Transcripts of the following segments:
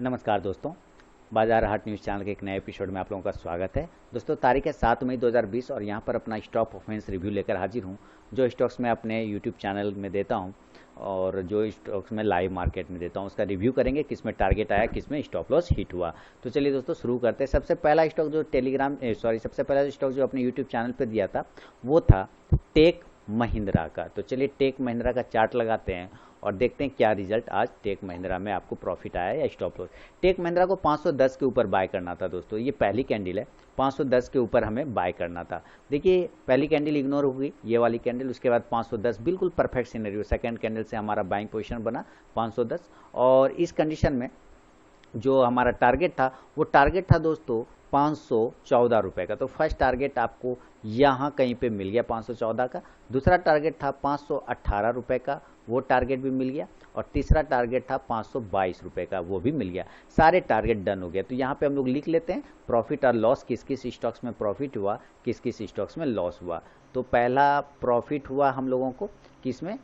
नमस्कार दोस्तों, बाजार हाट न्यूज़ चैनल के एक नए एपिसोड में आप लोगों का स्वागत है। दोस्तों, तारीख है 7 मई 2020 और यहाँ पर अपना स्टॉक परफॉर्मेंस रिव्यू लेकर हाजिर हूँ, जो स्टॉक्स मैं अपने यूट्यूब चैनल में देता हूँ और जो स्टॉक्स में लाइव मार्केट में देता हूँ उसका रिव्यू करेंगे, किस में टारगेट आया, किस में स्टॉप लॉस हिट हुआ। तो चलिए दोस्तों शुरू करते हैं। सबसे पहला स्टॉक जो सबसे पहला स्टॉक जो अपने यूट्यूब चैनल पर दिया था वो था टेक महिंद्रा का। तो चलिए टेक महिंद्रा का चार्ट लगाते हैं और देखते हैं क्या रिजल्ट आज टेक महिंद्रा में आपको प्रॉफिट आया या स्टॉप लॉस। टेक महिंद्रा को 510 के ऊपर बाय करना था दोस्तों, ये पहली कैंडल है, 510 के ऊपर हमें बाय करना था। देखिए पहली कैंडल इग्नोर हो गई, ये वाली कैंडल, उसके बाद 510 बिल्कुल परफेक्ट सिनेरियो, सेकंड कैंडल से हमारा बाइंग पोजीशन बना 510 और इस कंडीशन में जो हमारा टारगेट था वो टारगेट था दोस्तों 514 रुपये का। तो फर्स्ट टारगेट आपको यहाँ कहीं पे मिल गया 514 का, दूसरा टारगेट था 518 रुपये का, वो टारगेट भी मिल गया और तीसरा टारगेट था 522 रुपये का, वो भी मिल गया। सारे टारगेट डन हो गया। तो यहाँ पे हम लोग लिख लेते हैं प्रॉफिट और लॉस, किस किस स्टॉक्स में प्रॉफिट हुआ, किस किस स्टॉक्स में लॉस हुआ। तो पहला प्रॉफिट हुआ हम लोगों को किस में,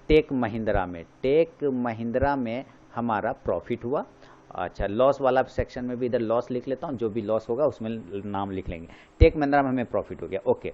टेक महिंद्रा में। टेक महिंद्रा में हमारा प्रॉफिट हुआ। अच्छा, लॉस वाला सेक्शन में भी इधर लॉस लिख लेता हूँ, जो भी लॉस होगा उसमें नाम लिख लेंगे। टेक महिंद्रा में हमें प्रॉफिट हो गया, ओके।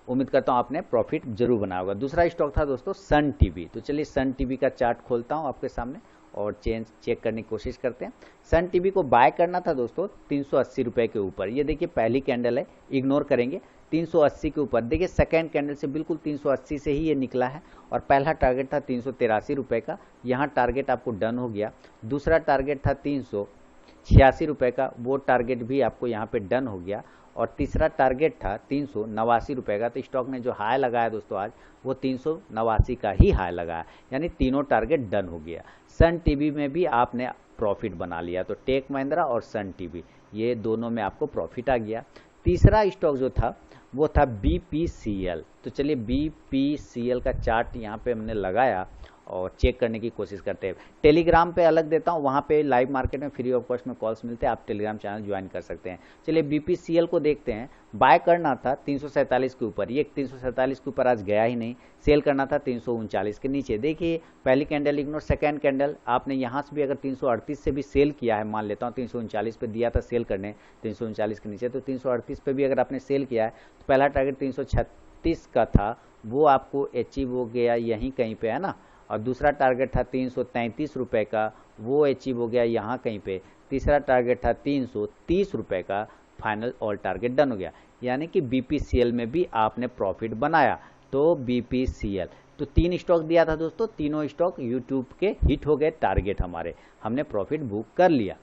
उम्मीद करता हूँ आपने प्रॉफिट जरूर बनाया होगा। दूसरा स्टॉक था दोस्तों सन टीवी। तो चलिए सन टीवी का चार्ट खोलता हूँ आपके सामने और चेक करने की कोशिश करते हैं। सन टीवी को बाय करना था दोस्तों 380 रुपये के ऊपर। ये देखिए पहली कैंडल है, इग्नोर करेंगे, 380 के ऊपर। देखिए सेकेंड कैंडल से बिल्कुल 380 से ही ये निकला है और पहला टारगेट था 383 रुपये का, यहाँ टारगेट आपको डन हो गया। दूसरा टारगेट था 386 रुपये का, वो टारगेट भी आपको यहाँ पे डन हो गया और तीसरा टारगेट था 389 रुपये का। तो स्टॉक ने जो हाई लगाया दोस्तों आज वो 389 का ही हाई लगाया, यानी तीनों टारगेट डन हो गया। सन टीवी में भी आपने प्रॉफिट बना लिया। तो टेक महिंद्रा और सन टीवी ये दोनों में आपको प्रॉफिट आ गया। तीसरा स्टॉक जो था वो था बीपीसीएल। तो चलिए बीपीसीएल का चार्ट यहाँ पे हमने लगाया और चेक करने की कोशिश करते हैं। टेलीग्राम पे अलग देता हूँ, वहाँ पे लाइव मार्केट में फ्री ऑफ कॉस्ट में कॉल्स मिलते हैं, आप टेलीग्राम चैनल ज्वाइन कर सकते हैं। चलिए बीपीसीएल को देखते हैं। बाय करना था 347 के ऊपर, ये 347 के ऊपर आज गया ही नहीं। सेल करना था 339 के नीचे। देखिए पहली कैंडल इग्नोर, सेकेंड कैंडल आपने यहाँ से भी अगर 338 से भी सेल किया है, मान लेता हूँ 339 पे दिया था सेल करने 339 के नीचे, तो 338 पे भी अगर आपने सेल किया है तो पहला टारगेट 336 का था, वो आपको अचीव हो गया यहीं कहीं पे, है ना। और दूसरा टारगेट था 333 रुपये का, वो अचीव हो गया यहाँ कहीं पे। तीसरा टारगेट था 330 रुपये का, फाइनल ऑल टारगेट डन हो गया। यानी कि बीपीसीएल में भी आपने प्रॉफिट बनाया। तो बीपीसीएल तो 3 स्टॉक दिया था दोस्तों, तीनों स्टॉक यूट्यूब के हिट हो गए टारगेट हमारे, हमने प्रॉफिट बुक कर लिया।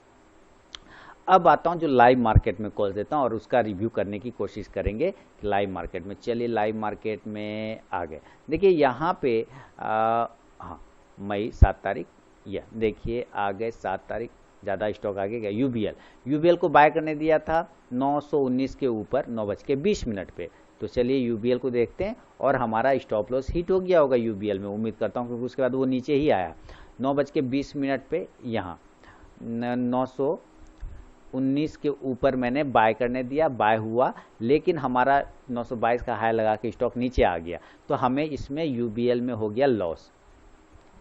अब आता हूँ जो लाइव मार्केट में कॉल देता हूँ और उसका रिव्यू करने की कोशिश करेंगे लाइव मार्केट में। चलिए लाइव मार्केट में आ गए। देखिए यहाँ पे हाँ, मई 7 तारीख, यह देखिए आ गए 7 तारीख, ज़्यादा स्टॉक आगे गया। यूबीएल को बाय करने दिया था 919 के ऊपर 9:20 पे। तो चलिए यूबीएल को देखते हैं और हमारा स्टॉप लॉस हिट हो गया होगा यूबीएल में, उम्मीद करता हूँ, क्योंकि उसके बाद वो नीचे ही आया 9:20 पे। यहाँ 919 के ऊपर मैंने बाय करने दिया, बाय हुआ, लेकिन हमारा 922 का हाई लगा के स्टॉक नीचे आ गया। तो हमें इसमें यूबीएल में हो गया लॉस,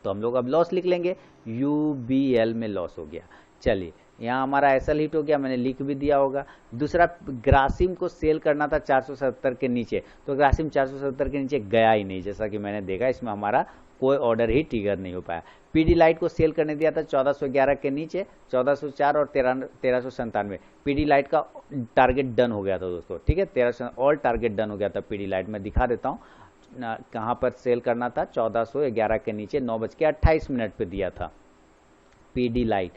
तो हम लोग अब लॉस लिख लेंगे, यूबीएल में लॉस हो गया। चलिए यहाँ हमारा एसएल हिट हो गया, मैंने लिख भी दिया होगा। दूसरा ग्रासिम को सेल करना था 470 के नीचे, तो ग्रासिम 470 के नीचे गया ही नहीं, जैसा कि मैंने देखा इसमें हमारा कोई ऑर्डर ही ट्रिगर नहीं हो पाया। पीडी लाइट को सेल करने दिया था 1411 के नीचे, 1404 और 1397। पीडी लाइट का टारगेट डन हो गया था दोस्तों, ठीक है, 1300 ऑल टारगेट डन हो गया था पीडी लाइट में। दिखा देता हूँ कहाँ पर सेल करना था, 1411 के नीचे 9:28 पे दिया था। पीडी लाइट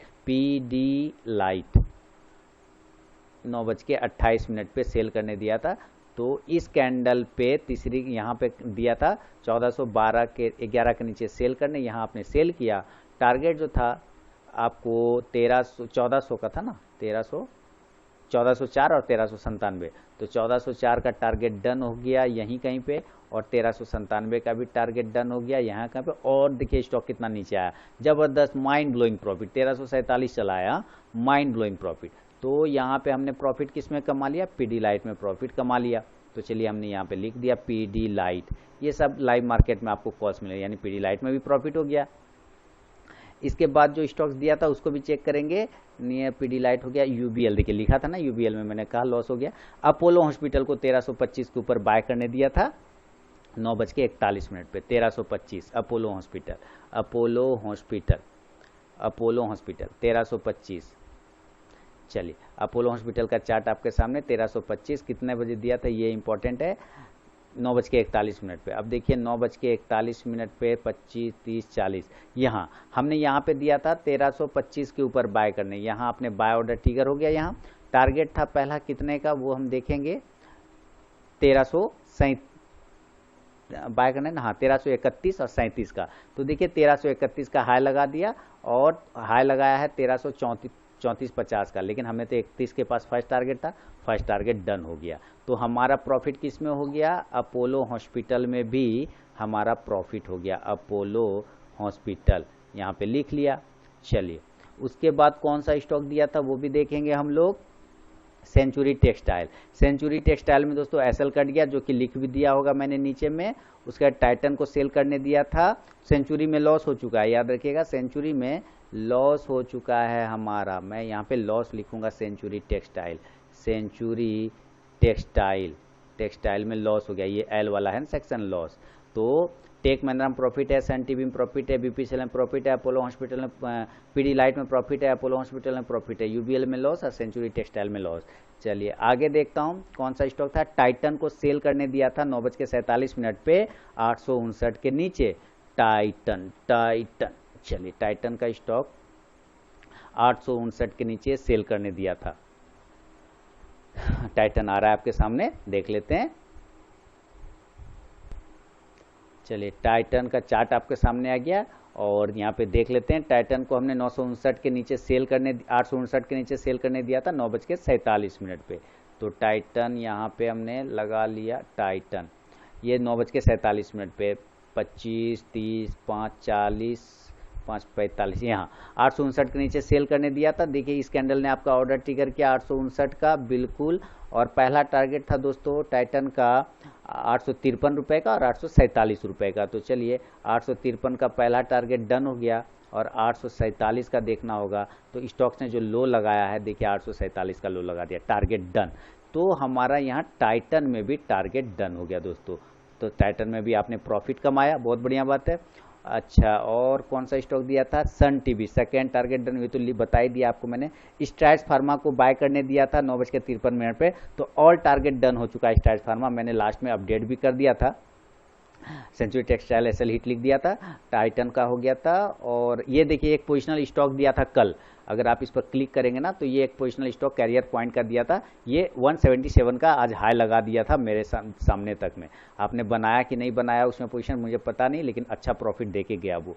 9:28 पे सेल करने दिया था। तो इस कैंडल पे तीसरी यहाँ पे दिया था 1412 के 11 के नीचे सेल करने, यहाँ आपने सेल किया। टारगेट जो था आपको 1400 का था ना, 1404 और 1397। तो 1404 का टारगेट डन हो गया यहीं कहीं पे और 1397 का भी टारगेट डन हो गया यहाँ कहीं पे। और देखिए स्टॉक कितना नीचे आया, जबरदस्त माइंड ब्लोइंग प्रॉफिट, 1347 चला आया, माइंड ब्लोइंग प्रॉफिट। तो यहाँ पे हमने प्रॉफिट किस में कमा लिया, पीडी लाइट में प्रॉफिट कमा लिया। तो चलिए हमने यहाँ पे लिख दिया पीडी लाइट। ये सब लाइव मार्केट में आपको कॉल्स मिले, यानी पीडी लाइट में भी प्रॉफिट हो गया। इसके बाद जो स्टॉक्स दिया था उसको भी चेक करेंगे। नियर पीडीलाइट हो गया, यूबीएल देखिए लिखा था ना, यूबीएल में मैंने कहा लॉस हो गया। अपोलो हॉस्पिटल को 1325 के ऊपर बाय करने दिया था 9:41 पे 1325। Apollo hospital 1325। चलिए अपोलो हॉस्पिटल का चार्ट आपके सामने 1325 कितने बजे दिया था ये इंपॉर्टेंट है, 9:41 पे। अब देखिए 9:41 पे 25, 30, 40, यहाँ हमने यहाँ पे दिया था 1325 के ऊपर बाय करने, यहाँ आपने बाय ऑर्डर ट्रिगर हो गया। यहाँ टारगेट था पहला कितने का वो हम देखेंगे, 1337 बाय करना है ना, हाँ 1331 और 37 का। तो देखिए 1331 का हाई लगा दिया और हाई लगाया है 1334-50 का, लेकिन हमें तो 31 के पास फर्स्ट टारगेट था, फर्स्ट टारगेट डन हो गया। तो हमारा प्रॉफिट किस में हो गया, अपोलो हॉस्पिटल में भी हमारा प्रॉफिट हो गया, अपोलो हॉस्पिटल यहाँ पे लिख लिया। चलिए उसके बाद कौन सा स्टॉक दिया था वो भी देखेंगे हम लोग, सेंचुरी टेक्सटाइल। सेंचुरी टेक्सटाइल में दोस्तों एसएल कट गया, जो कि लिख भी दिया होगा मैंने नीचे में। उसका टाइटन को सेल करने दिया था, सेंचुरी में लॉस हो चुका है, याद रखिएगा सेंचुरी में लॉस हो चुका है हमारा। मैं यहाँ पे लॉस लिखूंगा, Century Textile, Century Textile, Textile में लॉस हो गया, ये एल वाला है ना सेक्शन लॉस। तो टेक महिंद्रा में प्रॉफिट है, सन टीवी में प्रॉफिट है, बीपीसीएल में प्रॉफिट है, अपोलो हॉस्पिटल में, पीडीलाइट में प्रॉफिट है, अपोलो हॉस्पिटल में प्रॉफिट है, यूबीएल में लॉस और सेंचुरी टेक्सटाइल में लॉस। चलिए आगे देखता हूँ कौन सा स्टॉक था, टाइटन को सेल करने दिया था 9:47 पे 859 के नीचे, टाइटन। चलिए टाइटन का स्टॉक 859 के नीचे सेल करने दिया था। टाइटन आ रहा है आपके सामने, देख लेते हैं। चलिए टाइटन का चार्ट आपके सामने आ गया और यहाँ पे देख लेते हैं। टाइटन को हमने 959 के नीचे सेल करने, 859 के नीचे सेल करने दिया था 9:47 पे। तो टाइटन यहाँ पे हमने लगा लिया, टाइटन ये 9:47 पे 25, 30, 5, 40, 5, 45, यहाँ 859 के नीचे सेल करने दिया था। देखिए इस कैंडल ने आपका ऑर्डर ट्रिगर किया 859 का बिल्कुल, और पहला टारगेट था दोस्तों टाइटन का 853 रुपये का और 847 रुपये का। तो चलिए 853 का पहला टारगेट डन हो गया और 847 का देखना होगा। तो स्टॉक्स ने जो लो लगाया है देखिए 847 का लो लगा दिया, टारगेट डन। तो हमारा यहाँ टाइटन में भी टारगेट डन हो गया दोस्तों। तो टाइटन में भी आपने प्रॉफिट कमाया, बहुत बढ़िया बात है। अच्छा और कौन सा स्टॉक दिया था, Sun TV, second target done हुई तो बता ही दिया आपको मैंने। स्ट्राइड्स फार्मा को बाय करने दिया था 9:53 पे, तो ऑल टारगेट डन हो चुका है स्ट्राइड्स फार्मा, मैंने लास्ट में अपडेट भी कर दिया था। सेंचुरी टेक्सटाइल एसएल हिट लिख दिया था, टाइटन का हो गया था। और ये देखिए एक पोजिशनल स्टॉक दिया था कल, अगर आप इस पर क्लिक करेंगे ना तो ये एक पोजिशनल स्टॉक कैरियर पॉइंट का दिया था, ये 177 का आज हाई लगा दिया था मेरे सामने तक में। आपने बनाया कि नहीं बनाया उसमें पोजीशन मुझे पता नहीं, लेकिन अच्छा प्रॉफिट दे के गया वो।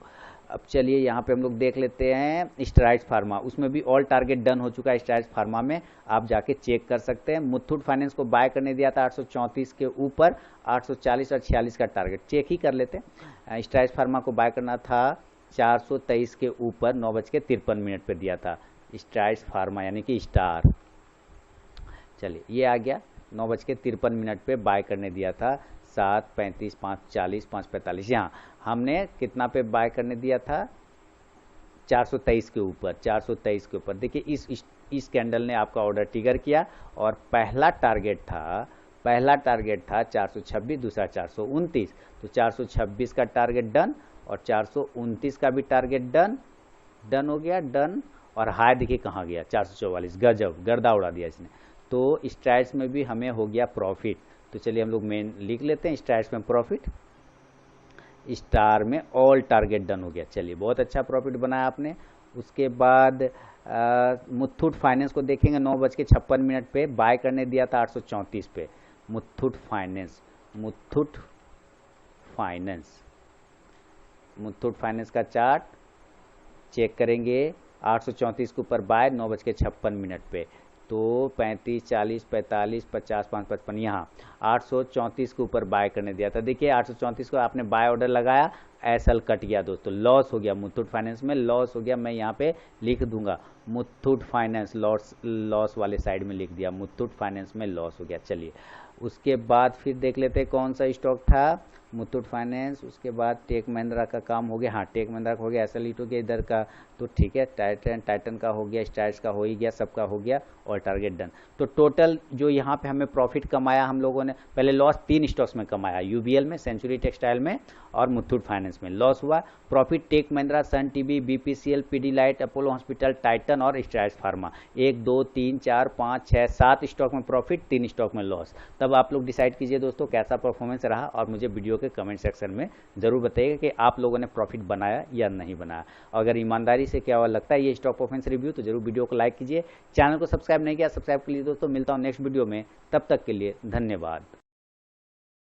अब चलिए यहाँ पे हम लोग देख लेते हैं स्ट्राइड्स फार्मा, उसमें भी ऑल टारगेट डन हो चुका है स्ट्राइड्स फार्मा में, आप जाके चेक कर सकते हैं। मुथूट फाइनेंस को बाय करने दिया था 834 के ऊपर, 840 और 46 का टारगेट चेक ही कर लेते हैं। स्ट्राइड्स फार्मा को बाय करना था 423 के ऊपर, 9:53 पे दिया था स्ट्राइड्स फार्मा यानी कि स्टार। चलिए ये आ गया 9:53 पे बाय करने दिया था, 7:35, 5:40, 5:45, यहाँ हमने कितना पे बाय करने दिया था 423 के ऊपर, 423 के ऊपर। देखिए इस कैंडल ने आपका ऑर्डर ट्रिगर किया और पहला टारगेट था 426, दूसरा 429, तो 426 का टारगेट डन और 429 का भी टारगेट डन हो गया, डन। और हाई देखिए कहाँ गया 444, गजब गर्दा उड़ा दिया इसने। तो स्ट्राइड्स में भी हमें हो गया प्रॉफिट। तो चलिए हम लोग मेन लिख लेते हैं, स्ट्राइड्स में प्रॉफिट, स्टार में ऑल टारगेट डन हो गया। चलिए बहुत अच्छा प्रॉफिट बनाया आपने। उसके बाद मुथूट फाइनेंस को देखेंगे 9:56 पे बाय करने दिया था 834 पे, मुथूट फाइनेंस का चार्ट चेक करेंगे, 834 के ऊपर बाय 9:56 पे, तो 35, 40, 45, 50, 5, 55, यहाँ 834 के ऊपर बाय करने दिया था। देखिए 834 को आपने बाय ऑर्डर लगाया, एसएल कट गया दोस्तों, लॉस हो गया, मुथूट फाइनेंस में लॉस हो गया। मैं यहाँ पे लिख दूंगा मुथूट फाइनेंस, लॉस वाले साइड में लिख दिया, मुथूट फाइनेंस में लॉस हो गया। चलिए उसके बाद फिर देख लेते हैं कौन सा स्टॉक था, मुथूट फाइनेंस, उसके बाद टेक महिंद्रा का काम हो गया, हाँ टेक महिंद्रा का हो गया, एसएलईटो के इधर का तो ठीक है, टाइटन का हो गया, स्टाइल्स का हो ही गया, सबका हो गया और टारगेट डन। तो टोटल जो यहाँ पे हमें प्रॉफिट कमाया हम लोगों ने, पहले लॉस 3 स्टॉक्स में कमाया, यूबीएल में, सेंचुरी टेक्सटाइल में और मुथूट फाइनेंस में लॉस हुआ। Profit Tech Mahindra, Sun TV, BPCL, Pidilite, Apollo hospital, Titan और स्ट्राइड्स फार्मा, 1 2 3 4 5 6 7 स्टॉक में प्रॉफिट, 3 स्टॉक में लॉस। तब आप लोग डिसाइड कीजिए दोस्तों कैसा परफॉर्मेंस रहा और मुझे वीडियो के कमेंट सेक्शन में जरूर बताइएगा कि आप लोगों ने प्रॉफिट बनाया या नहीं बनाया। अगर ईमानदारी से क्या लगता है ये स्टॉक परफॉर्मेंस रिव्यू तो जरूर वीडियो को लाइक कीजिए। चैनल को सब्सक्राइब नहीं किया, सब्सक्राइब कीजिए दोस्तों। मिलता हूँ नेक्स्ट वीडियो में, तब तक के लिए धन्यवाद।